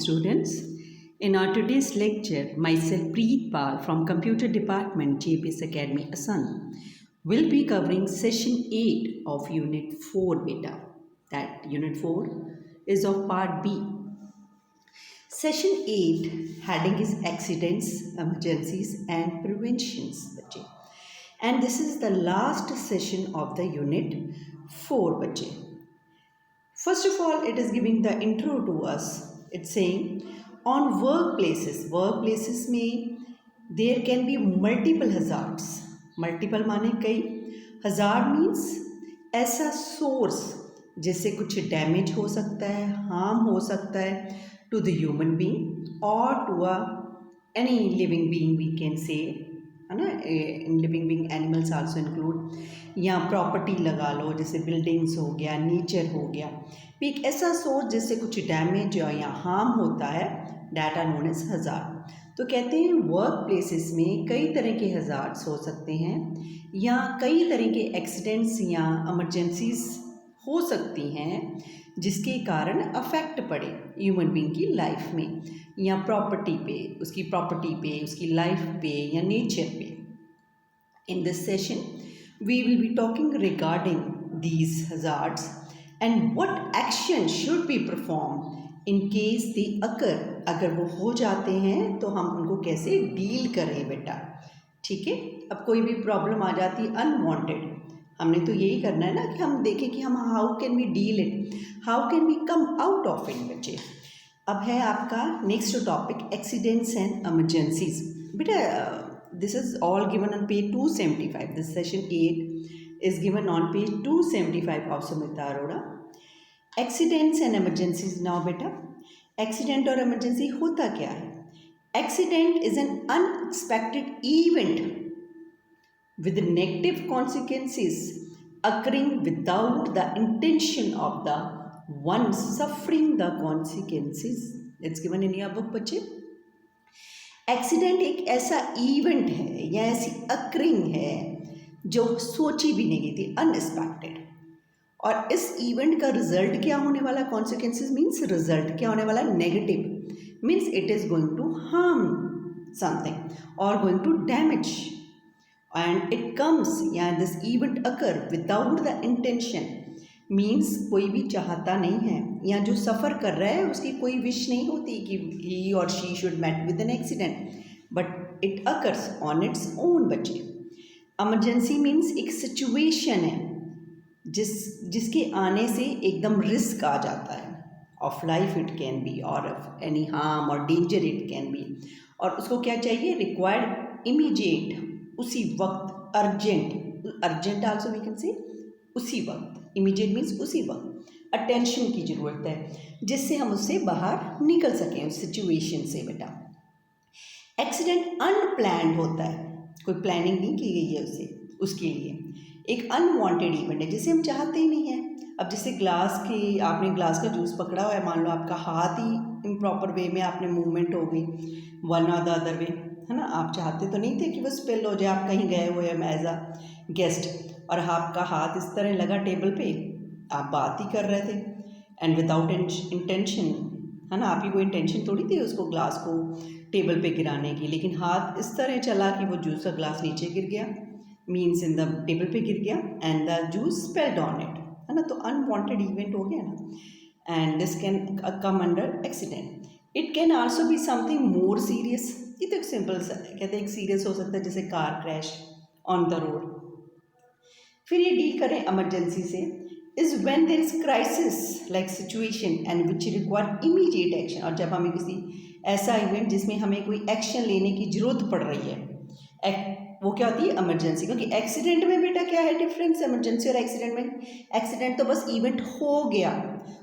Students, in our today's lecture, myself Preet Pal from Computer Department, JPS Academy, Assam, will be covering session 8 of Unit 4 beta. That Unit 4 is of Part B. Session 8 heading is Accidents, Emergencies and Preventions. बच्चे. And this is the last session of the Unit 4 बच्चे. First of all, it is giving the intro to us. It's saying on workplaces में there can be multiple hazards. Multiple माने कई. Hazard means ऐसा source जिससे कुछ damage हो सकता है, हार्म हो सकता है to the human being or to any living being we can say, है ना. In living being animals also include. या प्रॉपर्टी लगा लो, जैसे बिल्डिंग्स हो गया, नेचर हो गया. भी एक ऐसा सोर्स जिससे कुछ डैमेज या हार्म होता है, that are known as hazard. तो कहते हैं वर्क प्लेसेस में कई तरह के हज़ार्ड्स हो सकते हैं या कई तरह के एक्सीडेंट्स या इमरजेंसीज हो सकती हैं जिसके कारण अफेक्ट पड़े ह्यूमन बीइंग की लाइफ में या प्रॉपर्टी पे, उसकी लाइफ पे या नेचर पे. In this session we will be talking regarding these hazards and what action should be perform in case they occur. अगर वो हो जाते हैं तो हम उनको कैसे डील करें बेटा. ठीक है. अब कोई भी प्रॉब्लम आ जाती है अनवांटेड, हमने तो यही करना है ना कि हम देखें कि हम how can we deal it, how can we come out of it बच्चे. अब है आपका next topic accidents and emergencies. बेटा this is all given on page 275. This session 8 is given on page 275 of Sumita Arora. Accidents and emergencies. Now बेटा accident और emergency होता क्या है. Accident is an unexpected event with negative consequences occurring without the intention of the one suffering the consequences. It's given in your book बच्चे. Accident एक ऐसा event है या ऐसी अक्रिंग है जो सोची भी नहीं गई थी, अनएक्सपेक्टेड. और इस इवेंट का रिजल्ट क्या होने वाला, कॉन्सिक्वेंसेज मीन्स रिजल्ट क्या होने वाला, negative. Means it is going to harm something और going to damage. And it comes या this event occur without the intention means कोई भी चाहता नहीं है या जो सफ़र कर रहा है उसकी कोई विश नहीं होती कि he or she should met with an accident, but it occurs on its own बच्चे. emergency means एक situation है जिसके आने से एकदम रिस्क आ जाता है, of life it can be और ऑफ एनी हार्म और डेंजर इट कैन बी. और उसको क्या चाहिए, रिक्वायर्ड इमीडिएट, उसी वक्त, urgent also we can say, उसी वक्त. इमीडिएट मीन्स उसी वक्त अटेंशन की ज़रूरत है जिससे हम उससे बाहर निकल सकें उस सिचुएशन से बेटा. एक्सीडेंट अनप्लैंड होता है, कोई प्लानिंग नहीं की गई है उसके लिए. एक अनवांटेड इवेंट है जिसे हम चाहते ही नहीं है. अब जैसे आपने ग्लास का जूस पकड़ा हुआ है, मान लो आपका हाथ ही इम्प्रॉपर वे में आपने मूवमेंट हो गई वन और द अदर वे, है ना. आप चाहते तो नहीं थे कि वो स्पिल हो जाए, आप कहीं गए हुए हैं एज अ गेस्ट और आपका हाथ इस तरह लगा टेबल पे, आप बात ही कर रहे थे एंड विदाउट इंटेंशन, है ना. आपकी कोई इंटेंशन थोड़ी थी उसको ग्लास को टेबल पे गिराने की, लेकिन हाथ इस तरह चला कि वो जूस का ग्लास नीचे गिर गया, मीन्स इन द टेबल पे गिर गया and the juice spelled on it, है ना. तो अनवांटेड इवेंट हो गया ना. And this can come under accident. It can also be something more serious. ये तो एक सिंपल सा है, कहते हैं एक सीरियस हो सकता है जैसे car crash on the road. फिर ये डील करें इमरजेंसी से, is when there is crisis like situation and which require immediate action. और जब हमें किसी ऐसा इवेंट जिसमें हमें कोई एक्शन लेने की ज़रूरत पड़ रही है, वो क्या होती है, इमरजेंसी. क्योंकि एक्सीडेंट में बेटा क्या है डिफरेंस इमरजेंसी और एक्सीडेंट में. एक्सीडेंट तो बस इवेंट हो गया,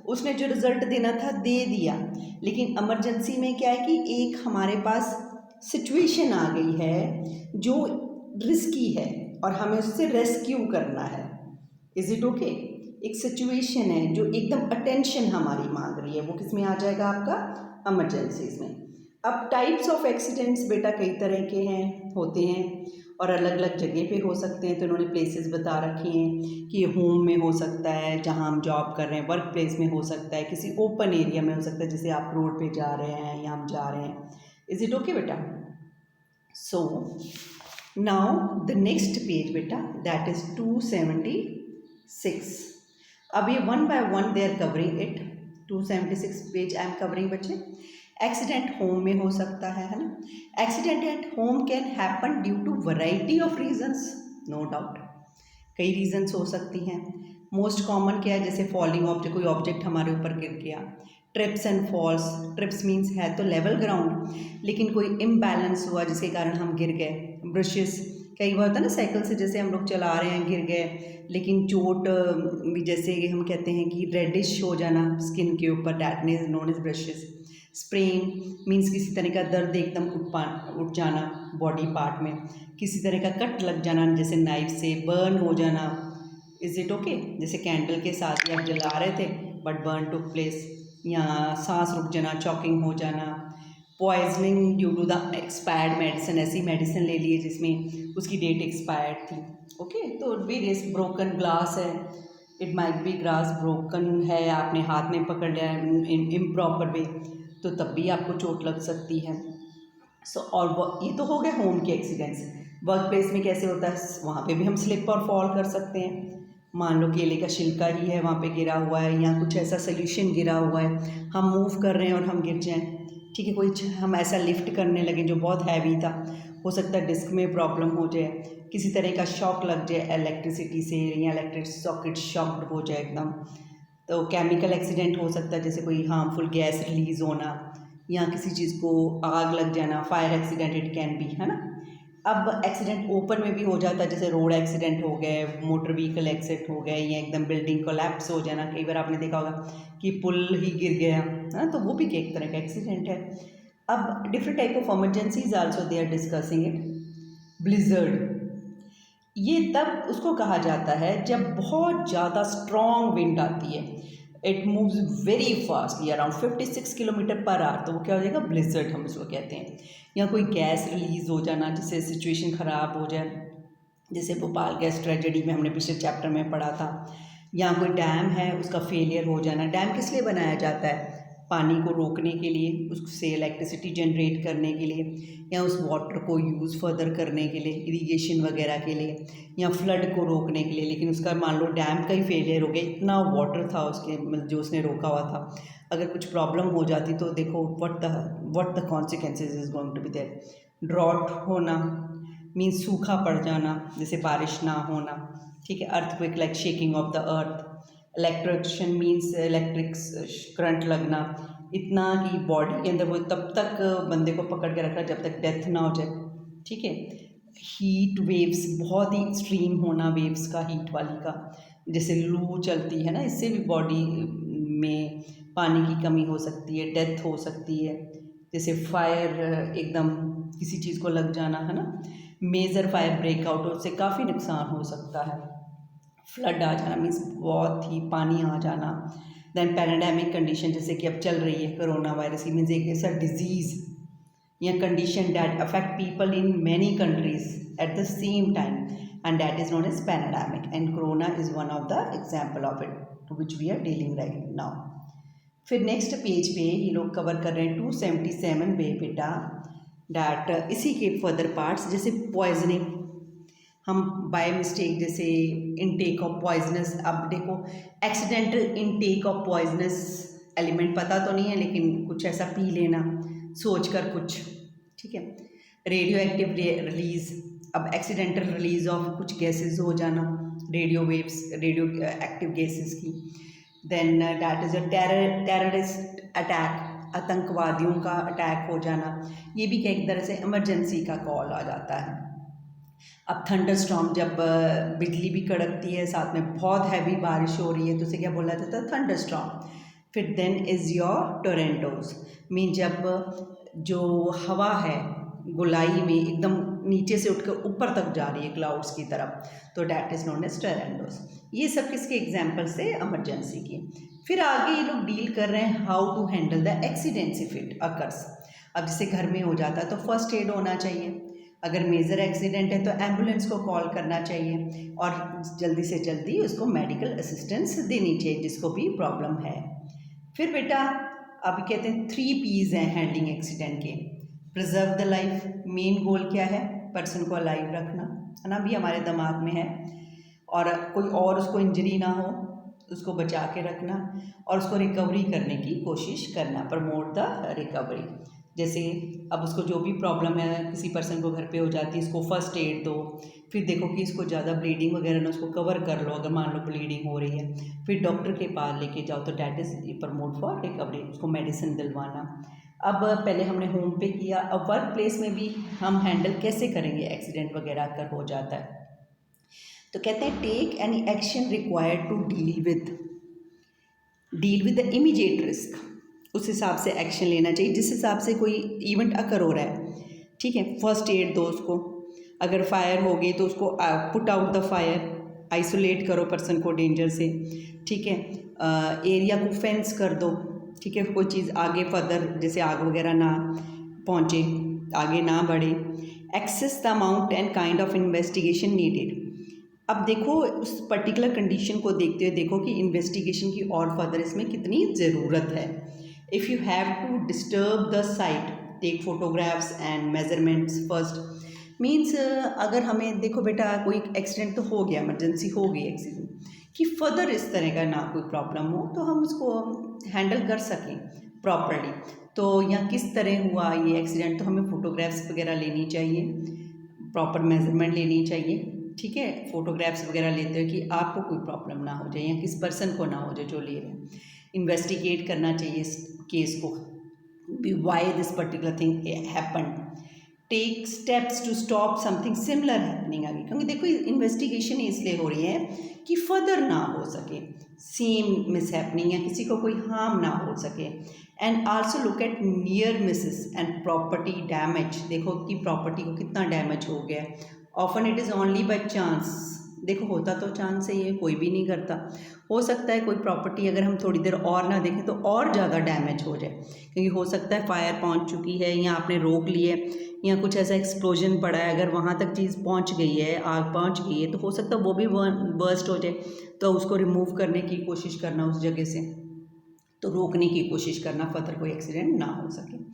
उसने जो रिजल्ट देना था दे दिया. लेकिन इमरजेंसी में क्या है कि एक हमारे पास सिचुएशन आ गई है जो रिस्की है और हमें उससे रेस्क्यू करना है. Is it okay. एक सिचुएशन है जो एकदम अटेंशन हमारी मांग रही है, वो किस में आ जाएगा आपका, इमरजेंसीज में. अब टाइप्स ऑफ एक्सीडेंट्स बेटा कई तरह के हैं होते हैं और अलग अलग जगह पे हो सकते हैं। तो इन्होंने प्लेसेस बता रखी हैं कि होम में हो सकता है, जहाँ हम जॉब कर रहे हैं, वर्क प्लेस में हो सकता है, किसी ओपन एरिया में हो सकता है, जैसे आप रोड पे जा रहे हैं या हम जा रहे हैं। इज इट ओके बेटा? So now the next page बेटा, दैट इज 276। अब ये one by one they are covering it. 276 page I am covering बच्चे। एक्सीडेंट होम में हो सकता है ना। Accident at home can happen due to variety of reasons, no doubt, कई रीजंस हो सकती हैं। मोस्ट कॉमन क्या है, जैसे फॉलिंग ऑब्जेक्ट, कोई ऑब्जेक्ट हमारे ऊपर गिर गया। Trips and falls, trips means है तो लेवल ग्राउंड लेकिन कोई इम्बैलेंस हुआ जिसके कारण हम गिर गए। ब्रशेस, कई बार होता है ना साइकिल से जैसे हम लोग चला रहे हैं गिर गए, लेकिन चोट भी, जैसे हम कहते हैं कि रेडिश हो जाना स्किन के ऊपर, that is known as bruises. Sprain means किसी तरह का दर्द एकदम उठ जाना बॉडी पार्ट में, किसी तरह का कट लग जाना जैसे नाइफ से, बर्न हो जाना। Is it okay? जैसे कैंडल के साथ ही आप जला रहे थे बट बर्न टुक प्लेस, या सांस रुक जाना, चॉकिंग हो जाना। Poisoning due to the expired medicine, ऐसी मेडिसिन ले लिए जिसमें उसकी डेट एक्सपायर्ड थी। ओके, तो वेरियस, ब्रोकन ग्लास है, it might be glass broken है, आपने हाथ में पकड़ लिया इन इम्प्रॉपर वे, तो तब भी आपको चोट लग सकती है। सो और ये तो हो गए होम के एक्सीडेंट्स। वर्क प्लेस में कैसे होता है, वहाँ पे भी हम स्लिप और फॉल कर सकते हैं। मान लो केले का छिलका ही है वहाँ पे गिरा हुआ है, या कुछ ऐसा सोल्यूशन गिरा हुआ है, हम मूव कर रहे हैं और हम गिर जाएं, ठीक है, कोई हम ऐसा लिफ्ट करने लगे जो बहुत हैवी था, हो सकता है डिस्क में प्रॉब्लम हो जाए, किसी तरह का शॉक लग जाए इलेक्ट्रिसिटी से, या इलेक्ट्रिक सॉकेट शॉक्ड हो जाए एकदम। तो केमिकल एक्सीडेंट हो सकता है, जैसे कोई हार्मफुल गैस रिलीज होना, या किसी चीज़ को आग लग जाना, fire accident it can be, है ना। अब एक्सीडेंट ओपन में भी हो जाता है, जैसे रोड एक्सीडेंट हो गए, मोटर व्हीकल एक्सीडेंट हो गए, या एकदम बिल्डिंग कोलैप्स हो जाना। कई बार आपने देखा होगा कि पुल ही गिर गया, है ना, तो वो भी एक तरह का एक्सीडेंट है। अब different type of emergencies also they are discussing it. Blizzard, ये तब उसको कहा जाता है जब बहुत ज़्यादा स्ट्रॉन्ग विंड आती है, it moves very fastly around 56 kilometre per hour, तो वो क्या हो जाएगा, ब्लिजर्ड हम इसको कहते हैं। या कोई गैस रिलीज़ हो जाना जिससे सिचुएशन ख़राब हो जाए, जैसे भोपाल गैस ट्रेजेडी में हमने पिछले चैप्टर में पढ़ा था। या कोई डैम है उसका फेलियर हो जाना। डैम किस लिए बनाया जाता है, पानी को रोकने के लिए, उससे इलेक्ट्रिसिटी जनरेट करने के लिए, या उस वाटर को यूज़ फर्दर करने के लिए, इरिगेशन वगैरह के लिए, या फ्लड को रोकने के लिए। लेकिन उसका मान लो डैम का ही फेलियर हो गया, इतना वाटर था उसके जो उसने रोका हुआ था, अगर कुछ प्रॉब्लम हो जाती तो देखो what the consequences is going to be there. Drought होना मीन्स सूखा पड़ जाना, जैसे बारिश ना होना, ठीक है। Earthquake like shaking of the earth. Electrocution means electric current लगना, इतना कि बॉडी के अंदर वो तब तक बंदे को पकड़ के रखना जब तक डेथ ना हो जाए, ठीक है। हीट वेव्स, बहुत ही एक्सट्रीम होना वेव्स का, हीट वाली का, जैसे लू चलती है ना, इससे भी बॉडी में पानी की कमी हो सकती है, डेथ हो सकती है। जैसे फायर, एकदम किसी चीज़ को लग जाना, है ना, मेजर फायर ब्रेकआउट, उससे काफ़ी नुकसान हो सकता है। फ्लड आ जाना मीन्स बहुत ही पानी आ जाना। देन पैराडेमिक कंडीशन, जैसे कि अब चल रही है कोरोना वायरस, ही मीन्स एक ऐसा डिजीज़ या condition that affect people in many countries at the same time, and that is known as pandemic, and corona is one of the example of it to which we are dealing right now. फिर next page पे ये लोग cover कर रहे हैं 277 पे बेटा, that इसी के फर्दर पार्ट्स, जैसे पॉइजनिंग, हम बाय मिस्टेक जैसे इनटेक ऑफ पॉइजनस, अब देखो accidental intake of poisonous element पता तो नहीं है, लेकिन कुछ ऐसा पी लेना सोच कर कुछ, ठीक है। रेडियो एक्टिव रिलीज, अब एक्सीडेंटल रिलीज ऑफ कुछ गैसेस हो जाना, radio waves, radio active gases की। Then that is a terrorist attack, आतंकवादियों का अटैक हो जाना, ये भी क्या एक तरह से इमरजेंसी का कॉल आ जाता है। अब थंडर स्टॉर्म, जब बिजली भी कड़कती है, साथ में बहुत हैवी बारिश हो रही है, तो उसे क्या बोला जाता है, थंडर स्टॉर्म। फिर देन इज़ योर टोरेंटोज, मीन जब जो हवा है गोलाई में एकदम नीचे से उठकर ऊपर तक जा रही है क्लाउड्स की तरफ, तो डैट इज़ नोन एज टोरेंटोज। ये सब किसके एग्जाम्पल से, इमरजेंसी की। फिर आगे ये लोग डील कर रहे हैं how to handle the accidents if it occurs. अब जैसे घर में हो जाता है तो फर्स्ट एड होना चाहिए, अगर मेजर एक्सीडेंट है तो एम्बुलेंस को कॉल करना चाहिए और जल्दी से जल्दी उसको मेडिकल असिस्टेंस देनी चाहिए जिसको भी प्रॉब्लम है। फिर बेटा अभी कहते हैं 3 P's हैं हैंडलिंग एक्सीडेंट के। Preserve the life, main goal क्या है, पर्सन को अलाइव रखना, है ना, भी हमारे दिमाग में है, और कोई और उसको इंजरी ना हो उसको बचा के रखना और उसको रिकवरी करने की कोशिश करना, प्रमोट द रिकवरी। जैसे अब उसको जो भी प्रॉब्लम है, किसी पर्सन को घर पे हो जाती है, इसको फर्स्ट एड दो, फिर देखो कि इसको ज़्यादा ब्लीडिंग वगैरह ना, उसको कवर कर लो अगर मान लो ब्लीडिंग हो रही है, फिर डॉक्टर के पास लेके जाओ, तो that is promote for recovery, उसको मेडिसिन दिलवाना। अब पहले हमने होम पे किया, अब वर्क प्लेस में भी हम हैंडल कैसे करेंगे एक्सीडेंट वगैरह अगर हो जाता है, तो कहते हैं take any action required to deal with the immediate risk. उस हिसाब से एक्शन लेना चाहिए जिस हिसाब से कोई इवेंट अकर हो रहा है, ठीक है। फर्स्ट एड दो उसको, अगर फायर हो गई तो उसको put out the fire, isolate करो पर्सन को डेंजर से, ठीक है। एरिया को फेंस कर दो, ठीक है, कोई चीज़ आगे फर्दर जैसे आग वगैरह ना पहुँचे, आगे ना बढ़े। Assess the amount and kind of investigation needed. अब देखो उस पर्टिकुलर कंडीशन को देखते हुए देखो कि इन्वेस्टिगेशन की और फर्दर इसमें कितनी ज़रूरत है। If you have to disturb the site, take photographs and measurements first. Means अगर हमें देखो बेटा कोई एक्सीडेंट तो हो गया, इमरजेंसी हो गई एक्सीडेंट, कि फर्दर इस तरह का ना कोई प्रॉब्लम हो तो हम उसको हैंडल कर सकें प्रॉपरली, तो या किस तरह हुआ ये एक्सीडेंट, तो हमें फ़ोटोग्राफ्स वगैरह लेनी चाहिए, प्रॉपर मेजरमेंट लेनी चाहिए, ठीक है। फोटोग्राफ्स वगैरह लेते हो कि आपको कोई प्रॉब्लम ना हो जाए या किस पर्सन को ना हो जाए जो ले रहे हैं। इन्वेस्टिगेट करना चाहिए इस केस को, why this particular thing happen, take steps to stop something similar happening again, क्योंकि देखो इन्वेस्टिगेशन इसलिए हो रही है कि फर्दर ना हो सके सेम मिस हैपनिंग या किसी को कोई हार्म ना हो सके। And also look at near Mrs and property damage, देखो कि प्रॉपर्टी को कितना डैमेज हो गया है। Often it is only by chance, देखो होता तो चांस है, ये कोई भी नहीं करता, हो सकता है कोई प्रॉपर्टी अगर हम थोड़ी देर और ना देखें तो और ज़्यादा डैमेज हो जाए, क्योंकि हो सकता है फायर पहुंच चुकी है या आपने रोक ली है या कुछ ऐसा एक्सप्लोजन पड़ा है, अगर वहाँ तक चीज़ पहुँच गई है, आग पहुँच गई है, तो हो सकता है वो भी बर्स्ट हो जाए, तो उसको रिमूव करने की कोशिश करना उस जगह से, तो रोकने की कोशिश करना फर्दर कोई एक्सीडेंट ना हो सके।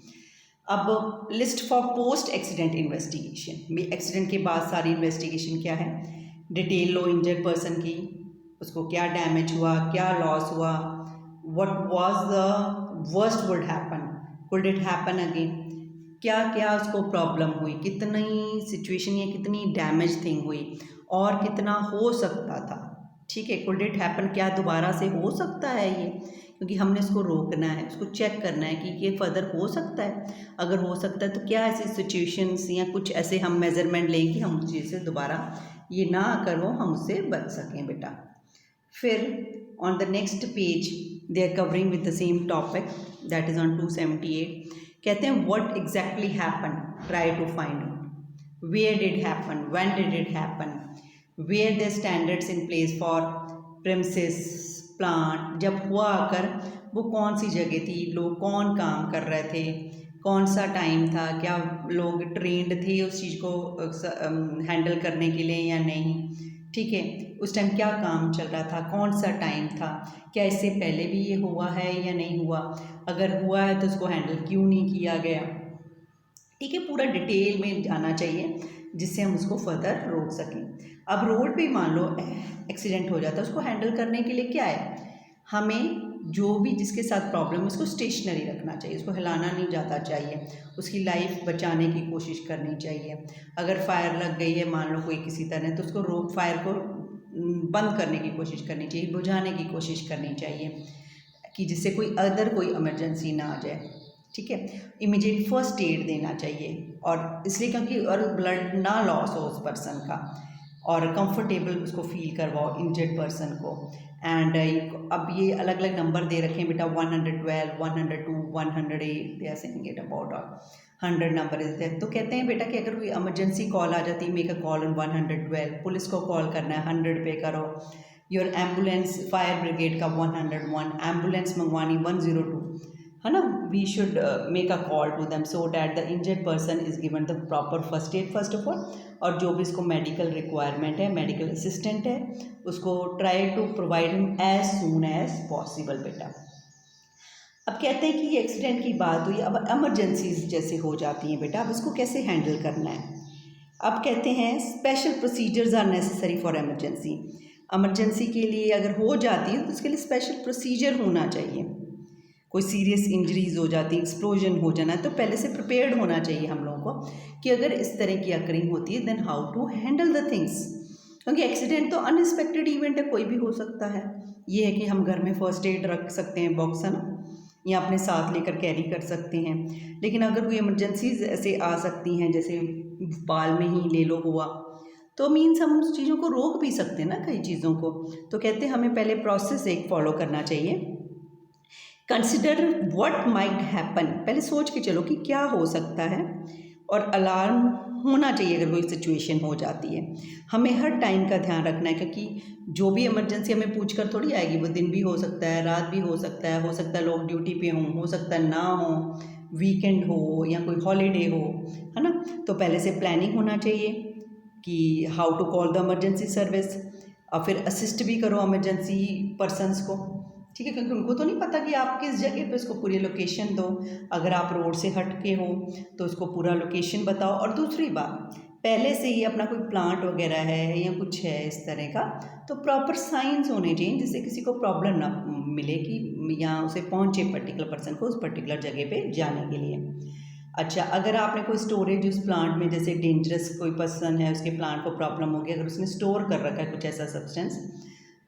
अब list for post accident investigation, accident के बाद सारी इन्वेस्टिगेशन क्या है, डिटेल लो इंजर्ड पर्सन की, उसको क्या डैमेज हुआ, क्या लॉस हुआ, what was the worst would happen, could it happen again, क्या क्या उसको प्रॉब्लम हुई, कितनी सिचुएशन या कितनी डैमेज थिंग हुई और कितना हो सकता था, ठीक है। कुड इट हैपन, क्या दोबारा से हो सकता है ये, क्योंकि हमने इसको रोकना है, उसको चेक करना है कि ये फर्दर हो सकता है, अगर हो सकता है तो क्या ऐसी सिचुएशंस या कुछ ऐसे हम मेजरमेंट लें कि हम उस चीज़ से दोबारा ये ना करो, हम उससे बच सकें बेटा। फिर on the next page they are covering with the same topic, that is on 278, कहते हैं what exactly happen, try to find out where did happen, when did it happen, where the standards in place for premises plant, जब हुआ आकर वो कौन सी जगह थी, लोग कौन काम कर रहे थे, कौन सा टाइम था, क्या लोग ट्रेंड थे उस चीज़ को हैंडल करने के लिए या नहीं, ठीक है, उस टाइम क्या काम चल रहा था, कौन सा टाइम था, क्या इससे पहले भी ये हुआ है या नहीं हुआ, अगर हुआ है तो उसको हैंडल क्यों नहीं किया गया, ठीक है, पूरा डिटेल में जाना चाहिए जिससे हम उसको फर्दर रोक सकें। अब रोड पे मान लो एक्सीडेंट हो जाता है, उसको हैंडल करने के लिए क्या है, हमें जो भी जिसके साथ प्रॉब्लम है उसको स्टेशनरी रखना चाहिए, उसको हिलाना नहीं जाता चाहिए, उसकी लाइफ बचाने की कोशिश करनी चाहिए। अगर फायर लग गई है मान लो कोई किसी तरह, तो उसको रोक, फायर को बंद करने की कोशिश करनी चाहिए, बुझाने की कोशिश करनी चाहिए कि जिससे कोई अदर कोई इमरजेंसी ना आ जाए, ठीक है। इमीडिएट फर्स्ट एड देना चाहिए, और इसलिए क्योंकि और ब्लड ना लॉस हो उस पर्सन का, और कंफर्टेबल उसको फील करवाओ इंजर्ड पर्सन को। एंड अब ये अलग अलग नंबर दे रखे हैं बेटा, 112, 102, 108, they are saying it about 100 number is there. तो कहते हैं बेटा कि अगर कोई इमरजेंसी कॉल आ जाती है, make a call on 112, police को कॉल करना है 100 पे करो, योर एम्बुलेंस, फायर ब्रिगेड का 101, एम्बुलेंस मंगवानी 102, है ना, we should make a call to them so that the injured person is given the proper first aid first of all, और जो भी इसको मेडिकल रिक्वायरमेंट है, मेडिकल असिस्टेंट है, उसको try to provide him as soon as possible बेटा। अब कहते हैं कि ये एक्सीडेंट की बात हुई, अब एमरजेंसीज जैसे हो जाती हैं बेटा, अब इसको कैसे हैंडल करना है। अब कहते हैं special procedures are necessary for emergency. Emergency के लिए अगर हो जाती है तो उसके लिए स्पेशल प्रोसीजर होना चाहिए। कोई सीरियस इंजरीज हो जाती, एक्सप्लोजन हो जाना, तो पहले से प्रिपेयर्ड होना चाहिए हम लोगों को कि अगर इस तरह की अकरिंग होती है then how to handle the things. क्योंकि एक्सीडेंट तो अनएक्सपेक्टेड इवेंट है, कोई भी हो सकता है। ये है कि हम घर में फर्स्ट एड रख सकते हैं बॉक्स, है ना, या अपने साथ लेकर कैरी कर सकते हैं। लेकिन अगर कोई इमरजेंसीज ऐसे आ सकती हैं, जैसे बाल में ही ले लो हुआ, तो मीन्स हम उस चीज़ों को रोक भी सकते हैं ना, कई चीज़ों को। तो कहते हैं हमें पहले प्रोसेस एक फॉलो करना चाहिए। कंसिडर व्हाट माइट हैपन, पहले सोच के चलो कि क्या हो सकता है, और अलार्म होना चाहिए अगर कोई सिचुएशन हो जाती है। हमें हर टाइम का ध्यान रखना है, क्योंकि जो भी इमरजेंसी हमें पूछ कर थोड़ी आएगी, वो दिन भी हो सकता है, रात भी हो सकता है लोग ड्यूटी पे हों, हो सकता है ना हो, वीकेंड हो या कोई हॉलीडे हो, है ना। तो पहले से प्लानिंग होना चाहिए कि how to call the emergency service, और फिर असिस्ट भी करो इमरजेंसी पर्सनस को, ठीक है, क्योंकि उनको तो नहीं पता कि आप किस जगह पे, उसको पूरी लोकेशन दो। अगर आप रोड से हट के हो तो उसको पूरा लोकेशन बताओ। और दूसरी बात, पहले से ही अपना कोई प्लांट वगैरह है या कुछ है इस तरह का, तो प्रॉपर साइंस होने चाहिए जिससे किसी को प्रॉब्लम ना मिले कि यहाँ उसे पहुँचे पर्टिकुलर पर्सन को उस पर्टिकुलर जगह पे जाने के लिए। अच्छा, अगर आपने कोई स्टोरेज उस प्लांट में, जैसे डेंजरस कोई पर्सन है, उसके प्लांट को प्रॉब्लम हो गई, अगर उसने स्टोर कर रखा है कुछ ऐसा सब्सटेंस,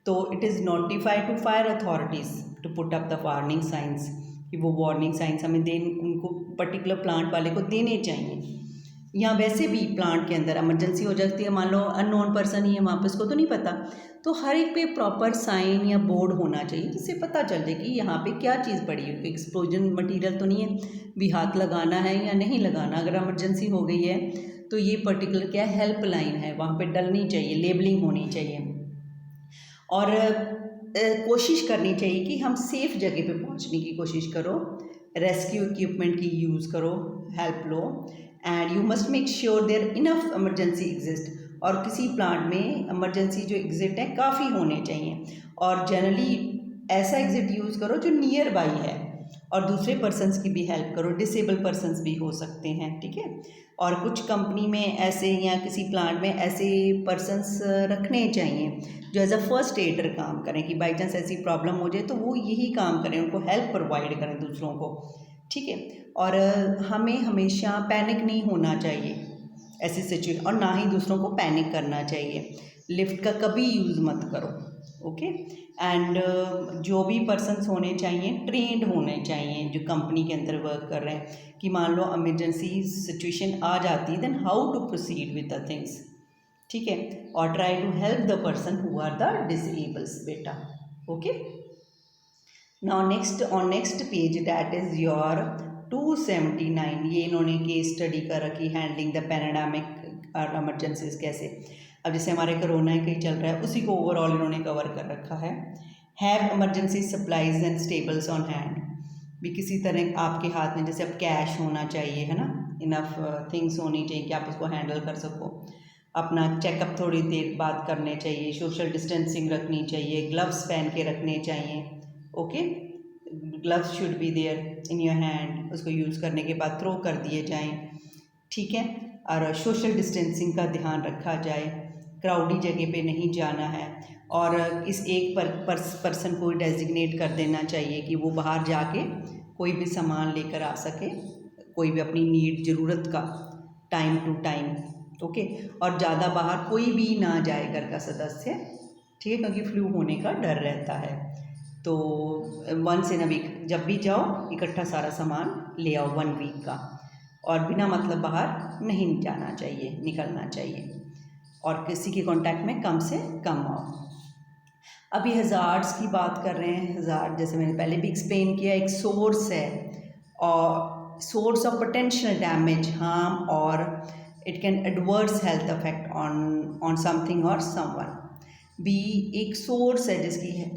तो it is notified to fire authorities to put up the warning signs, कि वो वार्निंग साइंस हमें उनको पर्टिकुलर प्लांट वाले को देने चाहिए। या वैसे भी प्लांट के अंदर इमरजेंसी हो जाती है, मान लो अननोन पर्सन ही है वहाँ पे, उसको तो नहीं पता, तो हर एक पे प्रॉपर साइन या बोर्ड होना चाहिए जिससे पता चल जाए कि यहाँ पे क्या चीज़ पड़ी है, एक्सप्लोजन मटेरियल तो नहीं है, भी हाथ लगाना है या नहीं लगाना। अगर इमरजेंसी हो गई है तो ये पर्टिकुलर क्या हेल्पलाइन है, वहाँ पे डलनी चाहिए, लेबलिंग होनी चाहिए। और कोशिश करनी चाहिए कि हम सेफ़ जगह पे पहुंचने की कोशिश करो, रेस्क्यू इक्विपमेंट की यूज़ करो, हेल्प लो, and you must make sure there enough emergency exist. और किसी प्लांट में इमरजेंसी जो एग्जिट है काफ़ी होने चाहिए, और जनरली ऐसा एग्जिट यूज़ करो जो नियर बाई है, और दूसरे पर्सन्स की भी हेल्प करो, डिसेबल पर्सन्स भी हो सकते हैं, ठीक है। और कुछ कंपनी में ऐसे या किसी प्लांट में ऐसे पर्सन्स रखने चाहिए जो एज अ फर्स्ट एडर काम करें, कि बाई चांस ऐसी प्रॉब्लम हो जाए तो वो यही काम करें, उनको हेल्प प्रोवाइड करें दूसरों को, ठीक है। और हमें हमेशा पैनिक नहीं होना चाहिए ऐसी सिचुएशन, और ना ही दूसरों को पैनिक करना चाहिए। लिफ्ट का कभी यूज़ मत करो, ओके। एंड जो भी पर्सन्स होने चाहिए ट्रेंड होने चाहिए जो कंपनी के अंदर वर्क कर रहे हैं, कि मान लो इमरजेंसी सिचुएशन आ जाती है then how to proceed with the things, ठीक है। और try to help the person who are the disables बेटा, okay. Now next on next page that is your 279, ये इन्होंने केस स्टडी कर रखी, हैंडलिंग द पैराडामिक और इमरजेंसीज कैसे। अब जैसे हमारे कोरोना कहीं चल रहा है उसी को ओवरऑल इन्होंने कवर कर रखा है। Have emergency supplies and stables on hand, भी किसी तरह आपके हाथ में जैसे अब कैश होना चाहिए, है ना, इनफ थिंग्स होनी चाहिए कि आप उसको हैंडल कर सको। अपना चेकअप थोड़ी देर बाद करने चाहिए, सोशल डिस्टेंसिंग रखनी चाहिए, ग्लव्स पहन के रखने चाहिए, okay. Gloves should be there in your hand, उसको यूज़ करने के बाद थ्रो कर दिए जाएं, ठीक है। और सोशल डिस्टेंसिंग का ध्यान रखा जाए, क्राउडी जगह पे नहीं जाना है, और इस एक पर्सन को डेजिग्नेट कर देना चाहिए कि वो बाहर जाके कोई भी सामान लेकर आ सके, कोई भी अपनी नीड ज़रूरत का टाइम टू टाइम, ओके। और ज़्यादा बाहर कोई भी ना जाए घर का सदस्य, ठीक है, क्योंकि फ्लू होने का डर रहता है। तो वंस इन अ वीक जब भी जाओ इकट्ठा सारा सामान ले आओ 1 वीक का, और बिना मतलब बाहर नहीं जाना चाहिए, निकलना चाहिए, और किसी के कांटेक्ट में कम से कम आओ। अभी हज़ार्ड्स की बात कर रहे हैं। हज़ार्ड जैसे मैंने पहले भी एक्सप्लेन किया, एक सोर्स है और source of potential damage, harm, और it can adverse health affect on something और समवन। भी एक सोर्स है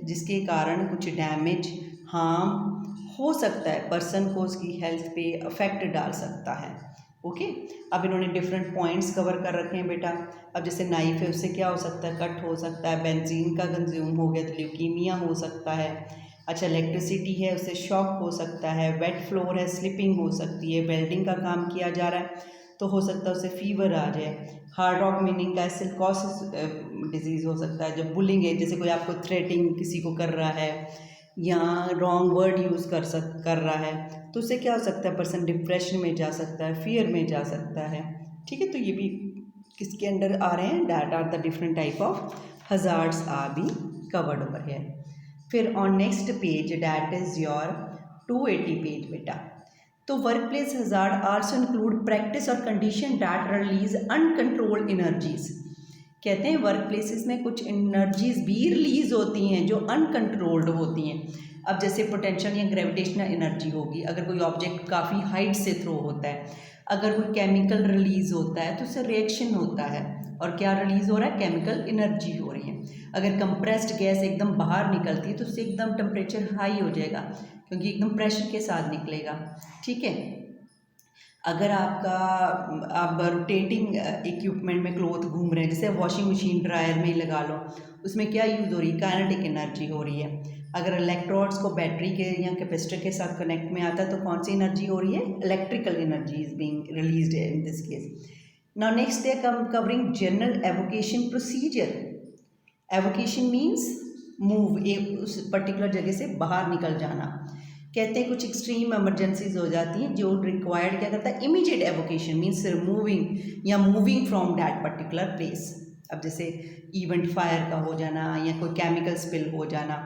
जिसके कारण कुछ डैमेज, हार्म हो सकता है पर्सन को उसकी हेल्थ पे अफेक्ट डाल सकता है। ओके, अब इन्होंने डिफरेंट पॉइंट्स कवर कर रखे हैं बेटा। अब जैसे नाइफ है, उससे क्या हो सकता है, कट हो सकता है, बेंजीन का कंज्यूम हो गया तो ल्यूकीमिया हो सकता है। अच्छा, इलेक्ट्रिसिटी है, उससे शॉक हो सकता है। वेट फ्लोर है, स्लिपिंग हो सकती है। वेल्डिंग का काम किया जा रहा है तो हो सकता है उससे फीवर आ जाए। हार्ड रॉक मीनिंग का सिलिकोसिस डिजीज़ हो सकता है। जब बुलिंग है, जैसे कोई आपको थ्रेटिंग किसी को कर रहा है या रॉन्ग वर्ड यूज़ कर रहा है तो उससे क्या हो सकता है, पर्सन डिप्रेशन में जा सकता है, फियर में जा सकता है। ठीक है, तो ये भी किसके अंडर आ रहे हैं, that are the different type of hazards are be covered over here. फिर on next page that is your 280 page बेटा। तो work place hazard also include practice और condition that release uncontrolled energies. कहते हैं work places में कुछ energies भी release होती हैं जो अनकंट्रोल्ड होती हैं। अब जैसे पोटेंशियल या ग्रेविटेशनल एनर्जी होगी, अगर कोई ऑब्जेक्ट काफ़ी हाइट से थ्रो होता है, अगर कोई केमिकल रिलीज होता है तो उससे रिएक्शन होता है और क्या रिलीज हो रहा है, केमिकल एनर्जी हो रही है। अगर कंप्रेस्ड गैस एकदम बाहर निकलती है तो उससे एकदम टेम्परेचर हाई हो जाएगा क्योंकि एकदम प्रेशर के साथ निकलेगा। ठीक है, अगर आप रोटेटिंग इक्विपमेंट में क्लॉथ घूम रहे हैं, जैसे वॉशिंग मशीन ड्रायर में ही लगा लो, उसमें क्या यूज़ हो रही है, काइनेटिक एनर्जी हो रही है। अगर इलेक्ट्रोड्स को बैटरी के या कैपेसिटर के साथ कनेक्ट में आता है तो कौन सी एनर्जी हो रही है, electrical energy is being released in this case. Now next they are covering general evacuation procedure. Evacuation means move, एक उस पर्टिकुलर जगह से बाहर निकल जाना। कहते हैं कुछ एक्सट्रीम इमरजेंसीज हो जाती हैं जो रिक्वायर्ड क्या करता है, इमीडिएट एवोकेशन मीन्स मूविंग या moving from that particular place. अब जैसे इवेंट फायर का हो जाना या कोई केमिकल स्पिल हो जाना,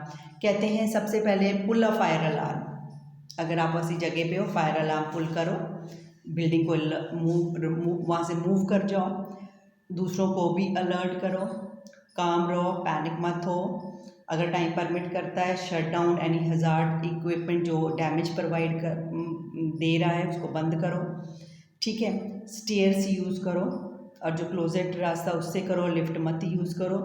कहते हैं सबसे पहले पुल अ फायर अलार्म। अगर आप ऐसी जगह पे हो, फायर अलार्म पुल करो, बिल्डिंग को वहाँ से मूव कर जाओ, दूसरों को भी अलर्ट करो, काम रहो, पैनिक मत हो। अगर टाइम परमिट करता है, shut down any hazard equipment जो डैमेज दे रहा है उसको बंद करो। ठीक है, स्टेयर्स यूज़ करो और जो क्लोजेट रास्ता उससे करो, लिफ्ट मत यूज़ करो।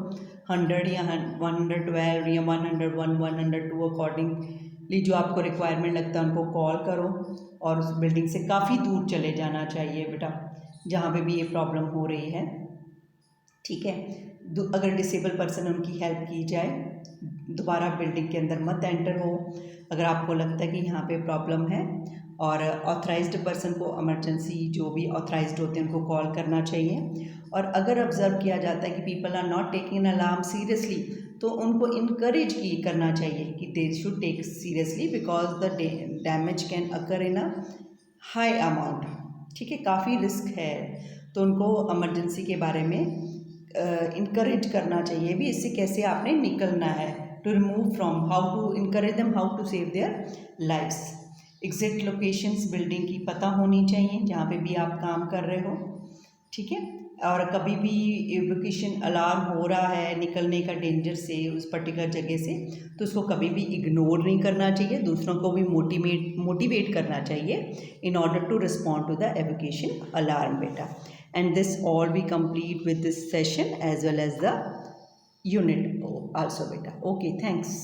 100 या 112 या 101 102 अकॉर्डिंगली जो आपको रिक्वायरमेंट लगता है उनको कॉल करो और उस बिल्डिंग से काफ़ी दूर चले जाना चाहिए बेटा जहाँ पे भी ये प्रॉब्लम हो रही है। ठीक है, अगर डिसेबल पर्सन उनकी हेल्प की जाए, दोबारा बिल्डिंग के अंदर मत एंटर हो अगर आपको लगता है कि यहाँ पे प्रॉब्लम है। और ऑथराइज्ड पर्सन को, इमरजेंसी जो भी ऑथराइज्ड होते हैं उनको कॉल करना चाहिए। और अगर ऑब्जर्व किया जाता है कि people are not taking an alarm seriously तो उनको इनकरेज करना चाहिए कि they should take seriously because the damage can occur in a high amount. ठीक है, काफ़ी रिस्क है तो उनको इमरजेंसी के बारे में इनकरेज करना चाहिए भी, इससे कैसे आपने निकलना है, to remove from, how to encourage them, how to save their lives. Exact locations building की पता होनी चाहिए जहाँ पे भी आप काम कर रहे हो। ठीक है, और कभी भी एवोकेशन अलार्म हो रहा है निकलने का डेंजर से उस पर्टिकुलर जगह से तो उसको कभी भी इग्नोर नहीं करना चाहिए, दूसरों को भी मोटिवेट करना चाहिए in order to respond to the evacuation alarm बेटा। And this all we complete with this session as well as the unit also beta. Okay, thanks.